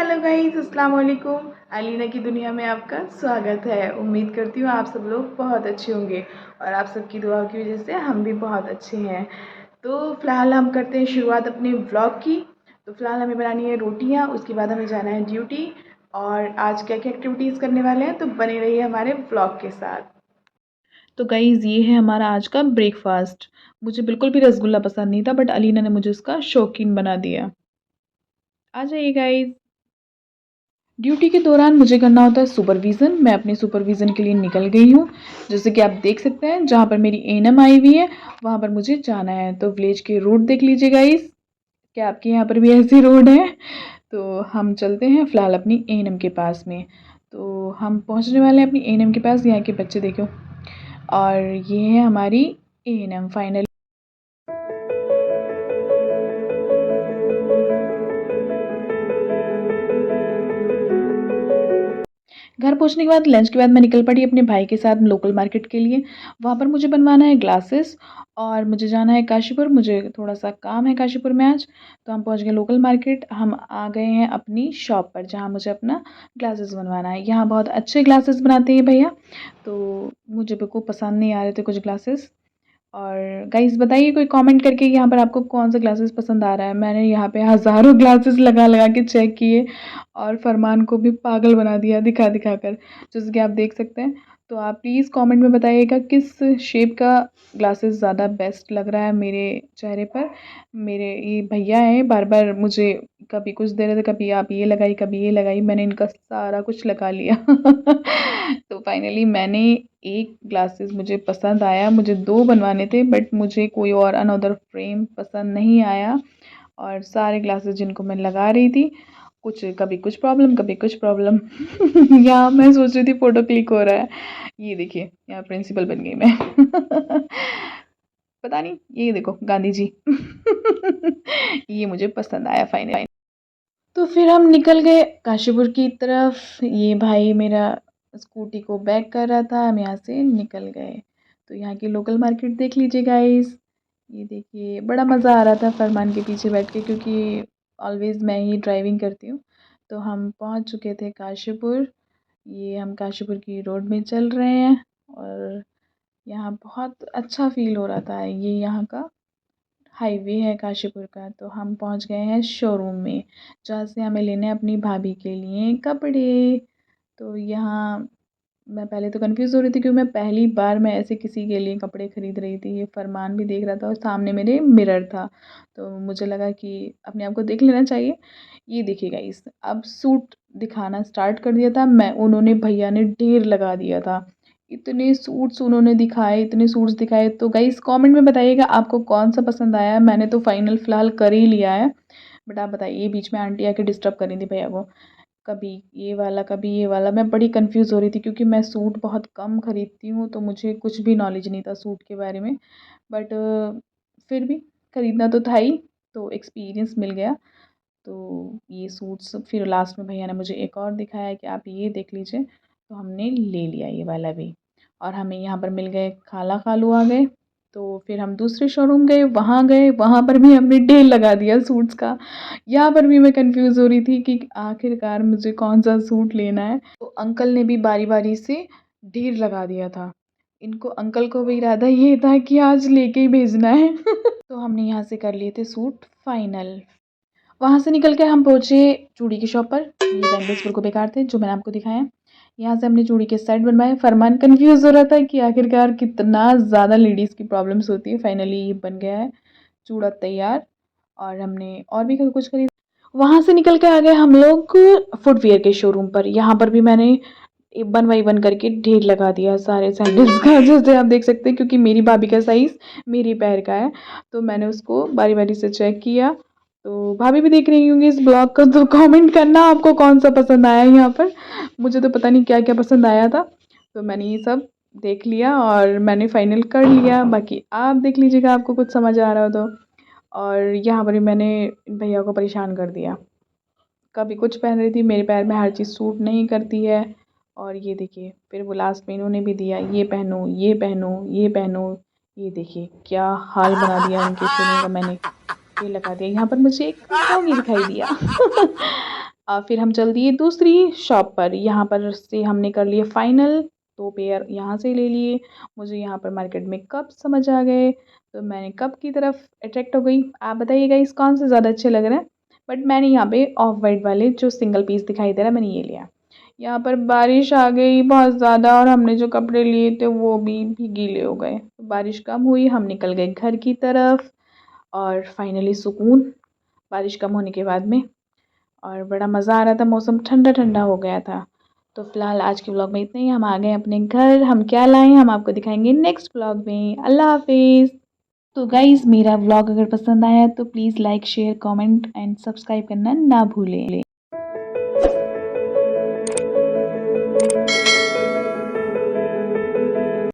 Hello guys, अस्सलाम वालेकुम। अलीना की दुनिया में आपका स्वागत है। उम्मीद करती हूँ आप सब लोग बहुत अच्छे होंगे और आप सबकी दुआओं की वजह से हम भी बहुत अच्छे हैं। तो फ़िलहाल हम करते हैं शुरुआत अपने व्लॉग की। तो फ़िलहाल हमें बनानी है रोटियाँ, उसके बाद हमें जाना है ड्यूटी। और आज क्या क्या एक्टिविटीज़ करने वाले हैं, तो बने रहिए हमारे व्लॉग के साथ। तो गाइज़, ये है हमारा आज का ब्रेकफास्ट। मुझे बिल्कुल भी रसगुल्ला पसंद नहीं था, बट अलीना ने मुझे उसका शौकीन बना दिया। आ जाइए गाइज़। ड्यूटी के दौरान मुझे करना होता है सुपरविज़न। मैं अपने सुपरविज़न के लिए निकल गई हूँ। जैसे कि आप देख सकते हैं, जहाँ पर मेरी एएनएम आई हुई है, वहाँ पर मुझे जाना है। तो विलेज के रोड देख लीजिए गाइस। क्या आपके यहाँ पर भी ऐसी रोड है? तो हम चलते हैं फ़िलहाल अपनी एएनएम के पास में। तो हम पहुँचने वाले हैं अपनी एएनएम के पास। यहाँ के बच्चे देखो, और ये है हमारी एएनएम फाइनल। घर पहुँचने के बाद लंच के बाद मैं निकल पड़ी अपने भाई के साथ लोकल मार्केट के लिए। वहाँ पर मुझे बनवाना है ग्लासेस और मुझे जाना है काशीपुर। मुझे थोड़ा-सा काम है काशीपुर में आज। तो हम पहुँच गए लोकल मार्केट। हम आ गए हैं अपनी शॉप पर, जहाँ मुझे अपना ग्लासेस बनवाना है। यहाँ बहुत अच्छे ग्लासेस बनाते हैं भैया, तो मुझे बिल्कुल पसंद नहीं आ रहे थे कुछ ग्लासेस। और गाइस बताइए कोई कमेंट करके यहाँ पर आपको कौन सा ग्लासेस पसंद आ रहा है। मैंने यहाँ पे हज़ारों ग्लासेस लगा लगा के चेक किए और फरमान को भी पागल बना दिया दिखा दिखा कर, जैसे कि आप देख सकते हैं। तो आप प्लीज़ कमेंट में बताइएगा किस शेप का ग्लासेस ज़्यादा बेस्ट लग रहा है मेरे चेहरे पर। मेरे ये भैया हैं, बार बार मुझे कभी कुछ दे रहे थे, कभी आप ये लगाई कभी ये लगाई, मैंने इनका सारा कुछ लगा लिया। तो फाइनली मैंने एक ग्लासेस मुझे पसंद आया। मुझे 2 बनवाने थे, बट मुझे कोई और अनदर फ्रेम पसंद नहीं आया। और सारे ग्लासेस जिनको मैं लगा रही थी, कुछ कभी कुछ प्रॉब्लम कभी कुछ प्रॉब्लम। यहाँ मैं सोच रही थी फ़ोटो क्लिक हो रहा है। ये देखिए, यहाँ प्रिंसिपल बन गई मैं। पता नहीं, ये देखो गांधी जी। ये मुझे पसंद आया फाइनली। तो फिर हम निकल गए काशीपुर की तरफ। ये भाई मेरा स्कूटी को बैक कर रहा था, हम यहाँ से निकल गए। तो यहाँ की लोकल मार्केट देख लीजिए गाइस। ये देखिए, बड़ा मज़ा आ रहा था फरमान के पीछे बैठ के, क्योंकि ऑलवेज़ मैं ही ड्राइविंग करती हूँ। तो हम पहुँच चुके थे काशीपुर। ये हम काशीपुर की रोड में चल रहे हैं और यहाँ बहुत अच्छा फ़ील हो रहा था। ये यहाँ का हाईवे है काशीपुर का। तो हम पहुंच गए हैं शोरूम में, जहाँ से हमें लेने हैं अपनी भाभी के लिए कपड़े। तो यहाँ मैं पहले तो कंफ्यूज हो रही थी, क्योंकि मैं पहली बार मैं ऐसे किसी के लिए कपड़े खरीद रही थी। ये फरमान भी देख रहा था और सामने मेरे मिरर था, तो मुझे लगा कि अपने आप को देख लेना चाहिए। ये देखिएगा, इस अब सूट दिखाना स्टार्ट कर दिया था। मैं उन्होंने भैया ने ढेर लगा दिया था। इतने सूट्स उन्होंने दिखाए, इतने सूट्स दिखाए। तो गाइस कमेंट में बताइएगा आपको कौन सा पसंद आया। मैंने तो फाइनल फ़िलहाल कर ही लिया है, बट आप बताइए। बीच में आंटी आके डिस्टर्ब कर रही थी भैया को, कभी ये वाला कभी ये वाला। मैं बड़ी कंफ्यूज हो रही थी, क्योंकि मैं सूट बहुत कम खरीदती हूँ, तो मुझे कुछ भी नॉलेज नहीं था सूट के बारे में। बट फिर भी खरीदना तो था ही, तो एक्सपीरियंस मिल गया। तो ये सूट्स फिर लास्ट में भैया ने मुझे एक और दिखाया कि आप ये देख लीजिए, तो हमने ले लिया ये वाला भी। और हमें यहाँ पर मिल गए खाला खालू आ गए। तो फिर हम दूसरे शोरूम गए, वहाँ पर भी हमने ढेर लगा दिया सूट्स का। यहाँ पर भी मैं कंफ्यूज हो रही थी कि आखिरकार मुझे कौन सा सूट लेना है। तो अंकल ने भी बारी बारी से ढेर लगा दिया था। इनको अंकल को भी इरादा ये था कि आज लेके ही भेजना है। तो हमने यहाँ से कर लिए थे सूट फाइनल। वहाँ से निकल के हम पहुँचे चूड़ी की शॉप पर। ये बैंगल्स बिल्कुल बेकार थे जो मैंने आपको दिखाया। यहाँ से हमने चूड़ी के सेट बनवाए। फरमान कन्फ्यूज़ हो रहा था कि आखिरकार कितना ज़्यादा लेडीज़ की प्रॉब्लम्स होती है। फाइनली ये बन गया है चूड़ा तैयार, और हमने और भी कुछ खरीदा। वहाँ से निकल के आ गए हम लोग फुटवियर के शोरूम पर। यहाँ पर भी मैंने वन बाई वन करके ढेर लगा दिया सारे सैंडल्स का, जैसे आप देख सकते हैं, क्योंकि मेरी भाभी का साइज़ मेरी पैर का है। तो मैंने उसको बारी बारी से चेक किया। तो भाभी भी देख रही होंगी इस ब्लॉग को, तो कमेंट करना आपको कौन सा पसंद आया यहाँ पर। मुझे तो पता नहीं क्या क्या पसंद आया था। तो मैंने ये सब देख लिया और मैंने फाइनल कर लिया। बाकी आप देख लीजिएगा आपको कुछ समझ आ रहा हो तो। और यहाँ पर भी मैंने इन भैया को परेशान कर दिया। कभी कुछ पहन रही थी, मेरे पैर में हर चीज़ सूट नहीं करती है। और ये देखिए, फिर वो लास्ट में इन्होंने भी दिया, ये पहनो ये पहनो ये पहनो। ये देखिए क्या हाल बना दिया इनके शोरूम का। मैंने ये लगा दिया। यहाँ पर मुझे एक डॉगी दिखाई दिया। फिर हम चल दिए दूसरी शॉप पर, यहाँ पर से हमने कर लिए फाइनल, 2 पेयर यहाँ से ले लिए। मुझे यहाँ पर मार्केट में कप समझ आ गए, तो मैंने कप की तरफ अट्रैक्ट हो गई। आप बताइए गाइस कौन से ज़्यादा अच्छे लग रहे हैं? बट मैंने यहाँ पे ऑफ वाइट वाले जो सिंगल पीस दिखाई दे रहा है, मैंने ये लिया। यहाँ पर बारिश आ गई बहुत ज़्यादा और हमने जो कपड़े लिए थे वो भी गीले हो गए। तो बारिश कम हुई, हम निकल गए घर की तरफ और फाइनली सुकून बारिश कम होने के बाद में, और बड़ा मज़ा आ रहा था, मौसम ठंडा-ठंडा हो गया था। तो फ़िलहाल आज के व्लॉग में इतना ही, हम आ गए अपने घर। हम क्या लाए हम आपको दिखाएँगे नेक्स्ट व्लॉग में। अल्लाह हाफ़िज़। तो गाइज़ मेरा व्लॉग अगर पसंद आया तो please like, share, comment and subscribe करना ना भूलें।